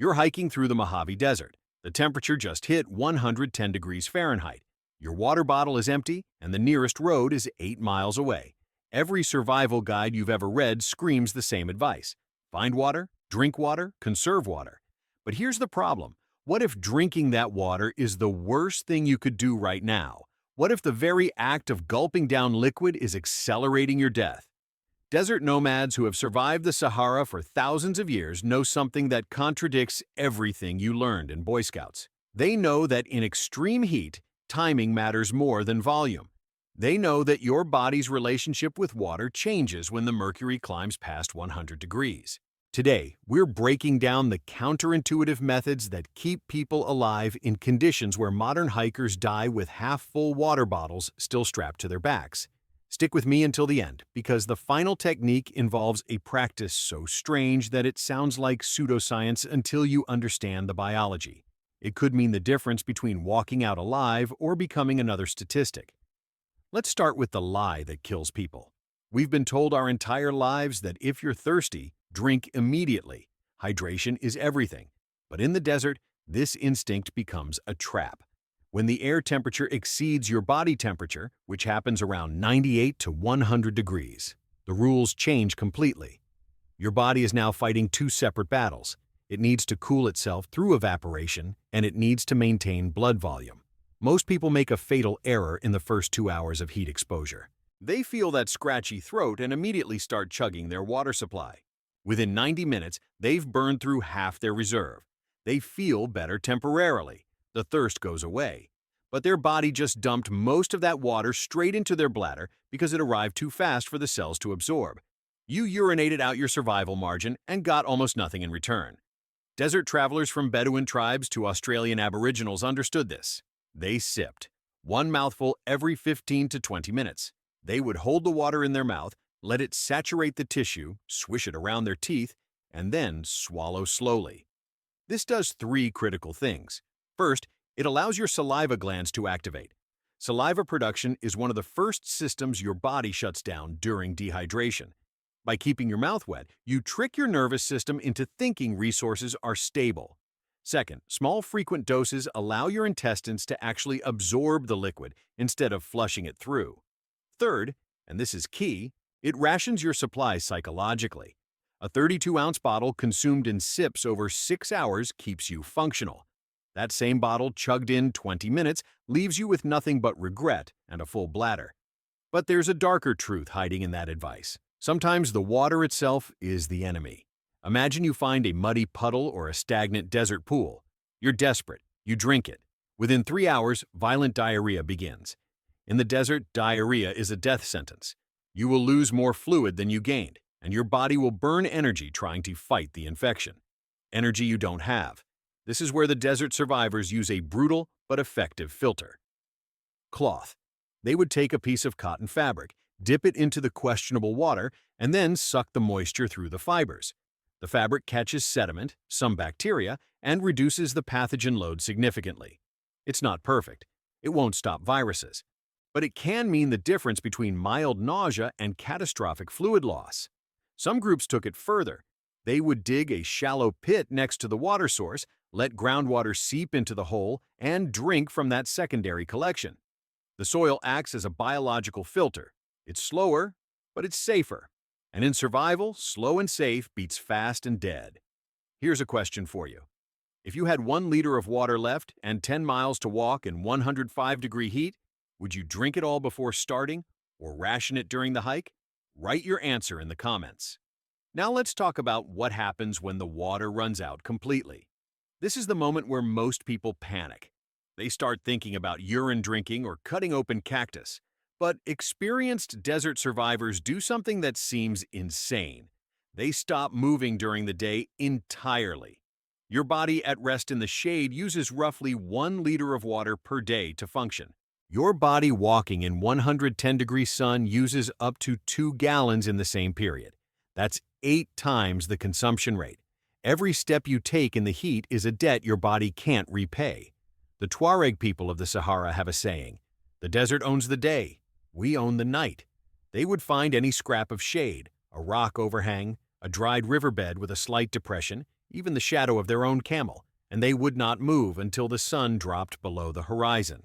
You're hiking through the Mojave Desert. The temperature just hit 110 degrees Fahrenheit. Your water bottle is empty, and the nearest road is 8 miles away. Every survival guide you've ever read screams the same advice. Find water, drink water, conserve water. But here's the problem. What if drinking that water is the worst thing you could do right now? What if the very act of gulping down liquid is accelerating your death? Desert nomads who have survived the Sahara for thousands of years know something that contradicts everything you learned in Boy Scouts. They know that in extreme heat, timing matters more than volume. They know that your body's relationship with water changes when the mercury climbs past 100 degrees. Today, we're breaking down the counterintuitive methods that keep people alive in conditions where modern hikers die with half-full water bottles still strapped to their backs. Stick with me until the end, because the final technique involves a practice so strange that it sounds like pseudoscience until you understand the biology. It could mean the difference between walking out alive or becoming another statistic. Let's start with the lie that kills people. We've been told our entire lives that if you're thirsty, drink immediately. Hydration is everything. But in the desert, this instinct becomes a trap. When the air temperature exceeds your body temperature, which happens around 98 to 100 degrees, the rules change completely. Your body is now fighting two separate battles. It needs to cool itself through evaporation, and it needs to maintain blood volume. Most people make a fatal error in the first 2 hours of heat exposure. They feel that scratchy throat and immediately start chugging their water supply. Within 90 minutes, they've burned through half their reserve. They feel better temporarily. The thirst goes away. But their body just dumped most of that water straight into their bladder because it arrived too fast for the cells to absorb. You urinated out your survival margin and got almost nothing in return. Desert travelers from Bedouin tribes to Australian Aboriginals understood this. They sipped, one mouthful every 15 to 20 minutes. They would hold the water in their mouth, let it saturate the tissue, swish it around their teeth, and then swallow slowly. This does three critical things. First, it allows your saliva glands to activate. Saliva production is one of the first systems your body shuts down during dehydration. By keeping your mouth wet, you trick your nervous system into thinking resources are stable. Second, small frequent doses allow your intestines to actually absorb the liquid instead of flushing it through. Third, and this is key, it rations your supply psychologically. A 32-ounce bottle consumed in sips over 6 hours keeps you functional. That same bottle chugged in 20 minutes leaves you with nothing but regret and a full bladder. But there's a darker truth hiding in that advice. Sometimes the water itself is the enemy. Imagine you find a muddy puddle or a stagnant desert pool. You're desperate. You drink it. Within 3 hours, violent diarrhea begins. In the desert, diarrhea is a death sentence. You will lose more fluid than you gained, and your body will burn energy trying to fight the infection. Energy you don't have. This is where the desert survivors use a brutal but effective filter. Cloth. They would take a piece of cotton fabric, dip it into the questionable water, and then suck the moisture through the fibers. The fabric catches sediment, some bacteria, and reduces the pathogen load significantly. It's not perfect. It won't stop viruses. But it can mean the difference between mild nausea and catastrophic fluid loss. Some groups took it further. They would dig a shallow pit next to the water source, let groundwater seep into the hole, and drink from that secondary collection. The soil acts as a biological filter. It's slower, but it's safer. And in survival, slow and safe beats fast and dead. Here's a question for you. If you had 1 liter of water left and 10 miles to walk in 105-degree heat, would you drink it all before starting or ration it during the hike? Write your answer in the comments. Now let's talk about what happens when the water runs out completely. This is the moment where most people panic. They start thinking about urine drinking or cutting open cactus. But experienced desert survivors do something that seems insane. They stop moving during the day entirely. Your body at rest in the shade uses roughly 1 liter of water per day to function. Your body walking in 110-degree sun uses up to 2 gallons in the same period. That's 8 times the consumption rate. Every step you take in the heat is a debt your body can't repay. The Tuareg people of the Sahara have a saying, "The desert owns the day, we own the night." They would find any scrap of shade, a rock overhang, a dried riverbed with a slight depression, even the shadow of their own camel, and they would not move until the sun dropped below the horizon.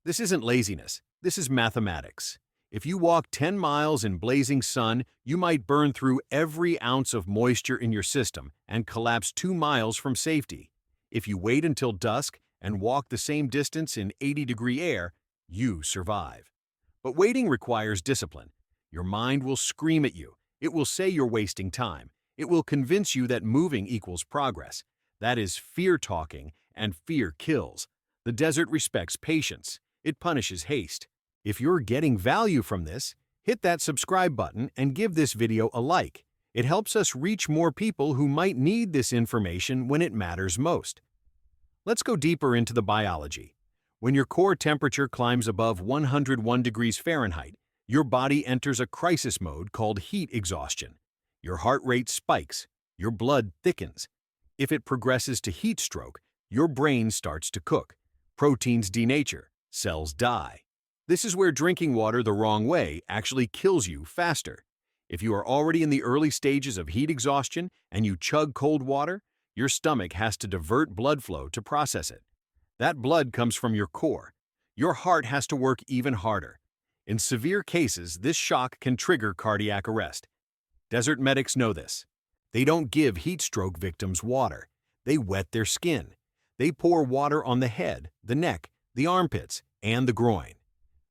This isn't laziness, this is mathematics. If you walk 10 miles in blazing sun, you might burn through every ounce of moisture in your system and collapse 2 miles from safety. If you wait until dusk and walk the same distance in 80-degree air, you survive. But waiting requires discipline. Your mind will scream at you. It will say you're wasting time. It will convince you that moving equals progress. That is fear talking, and fear kills. The desert respects patience. It punishes haste. If you're getting value from this, hit that subscribe button and give this video a like. It helps us reach more people who might need this information when it matters most. Let's go deeper into the biology. When your core temperature climbs above 101 degrees Fahrenheit, your body enters a crisis mode called heat exhaustion. Your heart rate spikes, your blood thickens. If it progresses to heat stroke, your brain starts to cook. Proteins denature, cells die. This is where drinking water the wrong way actually kills you faster. If you are already in the early stages of heat exhaustion and you chug cold water, your stomach has to divert blood flow to process it. That blood comes from your core. Your heart has to work even harder. In severe cases, this shock can trigger cardiac arrest. Desert medics know this. They don't give heat stroke victims water. They wet their skin. They pour water on the head, the neck, the armpits, and the groin.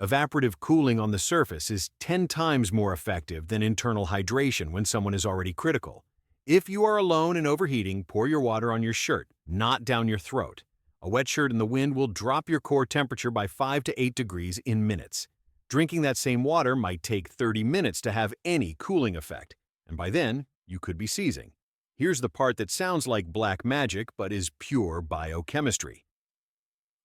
Evaporative cooling on the surface is 10 times more effective than internal hydration when someone is already critical. If you are alone and overheating, pour your water on your shirt, not down your throat. A wet shirt in the wind will drop your core temperature by 5 to 8 degrees in minutes. Drinking that same water might take 30 minutes to have any cooling effect, and by then, you could be seizing. Here's the part that sounds like black magic but is pure biochemistry.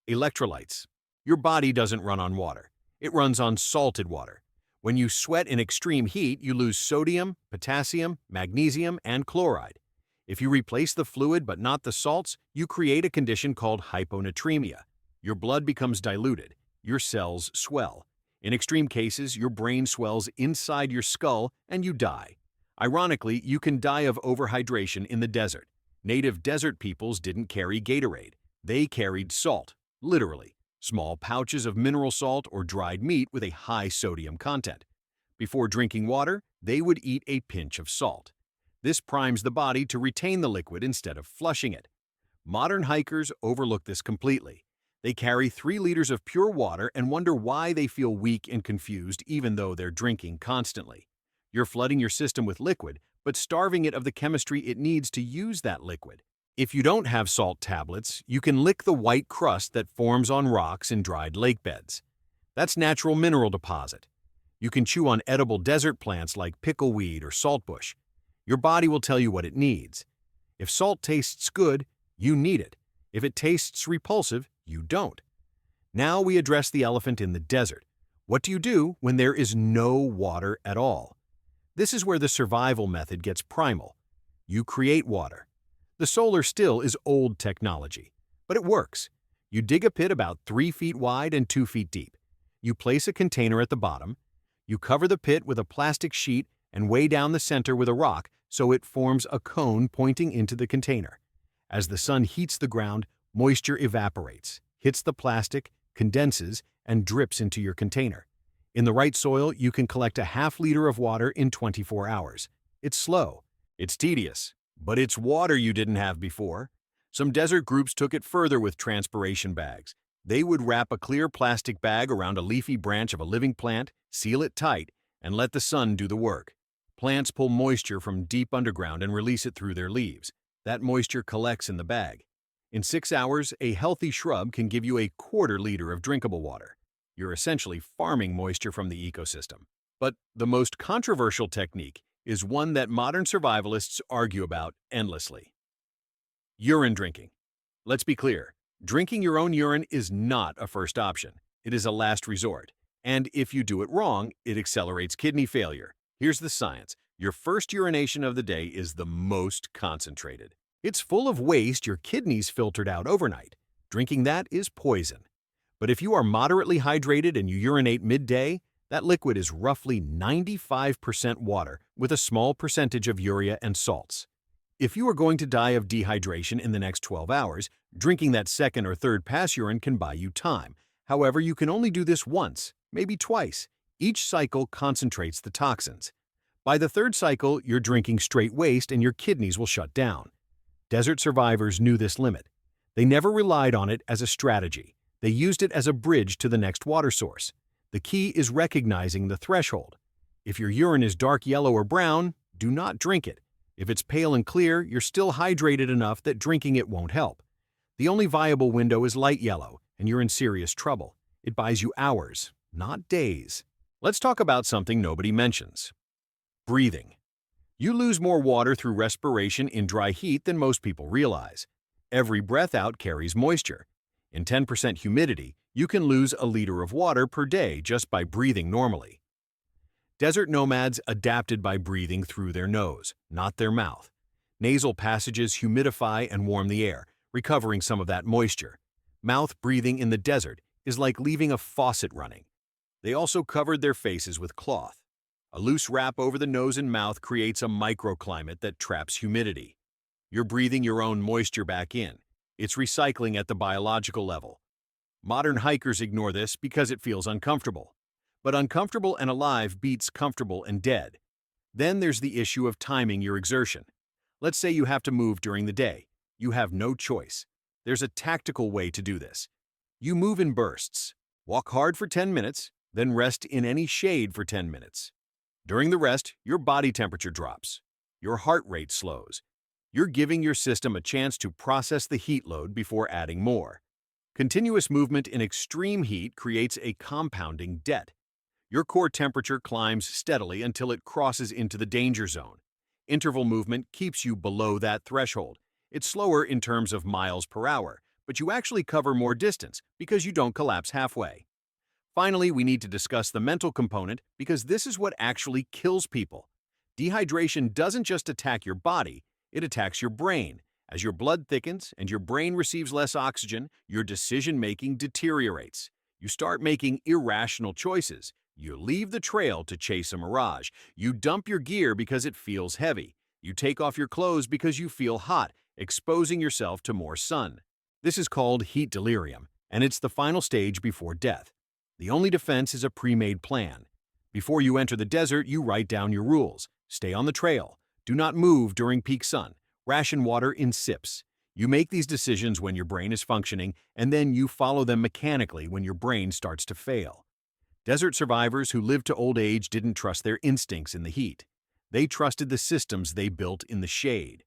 Electrolytes. Your body doesn't run on water. It runs on salted water. When you sweat in extreme heat, you lose sodium, potassium, magnesium, and chloride. If you replace the fluid but not the salts, you create a condition called hyponatremia. Your blood becomes diluted. Your cells swell. In extreme cases, your brain swells inside your skull and you die. Ironically, you can die of overhydration in the desert. Native desert peoples didn't carry Gatorade. They carried salt, literally. Small pouches of mineral salt or dried meat with a high sodium content. Before drinking water, they would eat a pinch of salt. This primes the body to retain the liquid instead of flushing it. Modern hikers overlook this completely. They carry 3 liters of pure water and wonder why they feel weak and confused even though they're drinking constantly. You're flooding your system with liquid, but starving it of the chemistry it needs to use that liquid. If you don't have salt tablets, you can lick the white crust that forms on rocks in dried lake beds. That's natural mineral deposit. You can chew on edible desert plants like pickleweed or saltbush. Your body will tell you what it needs. If salt tastes good, you need it. If it tastes repulsive, you don't. Now we address the elephant in the desert. What do you do when there is no water at all? This is where the survival method gets primal. You create water. The solar still is old technology, but it works. You dig a pit about 3 feet wide and 2 feet deep. You place a container at the bottom. You cover the pit with a plastic sheet and weigh down the center with a rock so it forms a cone pointing into the container. As the sun heats the ground, moisture evaporates, hits the plastic, condenses, and drips into your container. In the right soil, you can collect a ½ liter of water in 24 hours. It's slow. It's tedious. But it's water you didn't have before. Some desert groups took it further with transpiration bags. They would wrap a clear plastic bag around a leafy branch of a living plant, seal it tight, and let the sun do the work. Plants pull moisture from deep underground and release it through their leaves. That moisture collects in the bag. In 6 hours, a healthy shrub can give you a ¼ liter of drinkable water. You're essentially farming moisture from the ecosystem. But the most controversial technique is one that modern survivalists argue about endlessly. Urine drinking. Let's be clear, drinking your own urine is not a first option. It is a last resort. And if you do it wrong, it accelerates kidney failure. Here's the science. Your first urination of the day is the most concentrated. It's full of waste your kidneys filtered out overnight. Drinking that is poison. But if you are moderately hydrated and you urinate midday, that liquid is roughly 95% water with a small percentage of urea and salts. If you are going to die of dehydration in the next 12 hours, drinking that second or third pass urine can buy you time. However, you can only do this once, maybe twice. Each cycle concentrates the toxins. By the third cycle, you're drinking straight waste and your kidneys will shut down. Desert survivors knew this limit. They never relied on it as a strategy. They used it as a bridge to the next water source. The key is recognizing the threshold. If your urine is dark yellow or brown, do not drink it. If it's pale and clear, you're still hydrated enough that drinking it won't help. The only viable window is light yellow, and you're in serious trouble. It buys you hours, not days. Let's talk about something nobody mentions. Breathing. You lose more water through respiration in dry heat than most people realize. Every breath out carries moisture. In 10% humidity, you can lose a liter of water per day just by breathing normally. Desert nomads adapted by breathing through their nose, not their mouth. Nasal passages humidify and warm the air, recovering some of that moisture. Mouth breathing in the desert is like leaving a faucet running. They also covered their faces with cloth. A loose wrap over the nose and mouth creates a microclimate that traps humidity. You're breathing your own moisture back in. It's recycling at the biological level. Modern hikers ignore this because it feels uncomfortable. But uncomfortable and alive beats comfortable and dead. Then there's the issue of timing your exertion. Let's say you have to move during the day. You have no choice. There's a tactical way to do this. You move in bursts. Walk hard for 10 minutes, then rest in any shade for 10 minutes. During the rest, your body temperature drops. Your heart rate slows. You're giving your system a chance to process the heat load before adding more. Continuous movement in extreme heat creates a compounding debt. Your core temperature climbs steadily until it crosses into the danger zone. Interval movement keeps you below that threshold. It's slower in terms of miles per hour, but you actually cover more distance because you don't collapse halfway. Finally, we need to discuss the mental component because this is what actually kills people. Dehydration doesn't just attack your body, it attacks your brain. As your blood thickens and your brain receives less oxygen, your decision-making deteriorates. You start making irrational choices. You leave the trail to chase a mirage. You dump your gear because it feels heavy. You take off your clothes because you feel hot, exposing yourself to more sun. This is called heat delirium, and it's the final stage before death. The only defense is a pre-made plan. Before you enter the desert, you write down your rules. Stay on the trail. Do not move during peak sun. Ration water in sips. You make these decisions when your brain is functioning, and then you follow them mechanically when your brain starts to fail. Desert survivors who lived to old age didn't trust their instincts in the heat. They trusted the systems they built in the shade.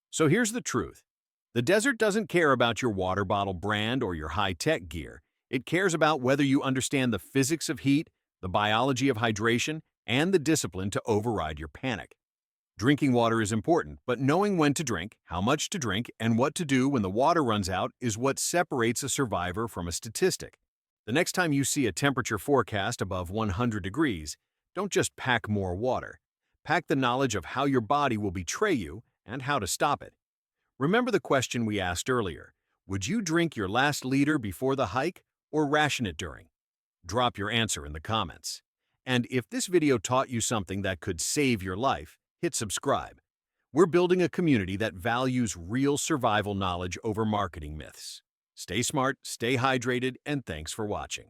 So here's the truth. The desert doesn't care about your water bottle brand or your high-tech gear. It cares about whether you understand the physics of heat, the biology of hydration, and the discipline to override your panic. Drinking water is important, but knowing when to drink, how much to drink, and what to do when the water runs out is what separates a survivor from a statistic. The next time you see a temperature forecast above 100 degrees, don't just pack more water. Pack the knowledge of how your body will betray you and how to stop it. Remember the question we asked earlier. Would you drink your last liter before the hike or ration it during? Drop your answer in the comments. And if this video taught you something that could save your life, hit subscribe. We're building a community that values real survival knowledge over marketing myths. Stay smart, stay hydrated, and thanks for watching.